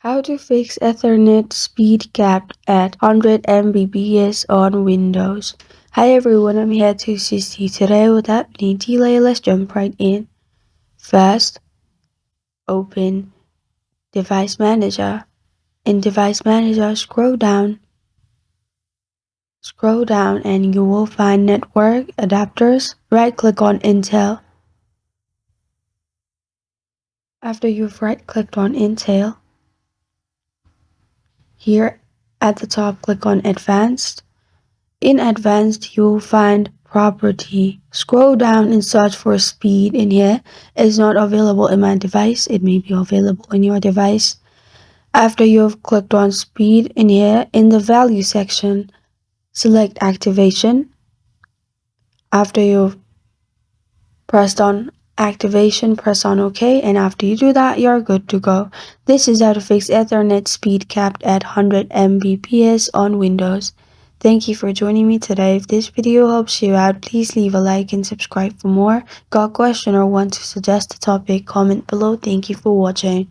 How to fix Ethernet speed capped at 100 Mbps on Windows. Hi everyone, I'm here to assist you today. Without any delay, let's jump right in. First, open Device Manager. In Device Manager, scroll down and you will find Network Adapters. Right-click on Intel. After you've right-clicked on Intel, here at the top, click on Advanced. In Advanced, you will find Property. Scroll down and search for Speed in here. It's not available in my device. It may be available in your device. After you've clicked on Speed in here, in the Value section, select Activation. After you've pressed on Activation, press on OK, and after you do that, you're good to go. This is how to fix Ethernet speed capped at 100 Mbps on Windows. Thank you for joining me today. If this video helps you out, please leave a like and subscribe for more. Got a question or want to suggest a topic? Comment below. Thank you for watching.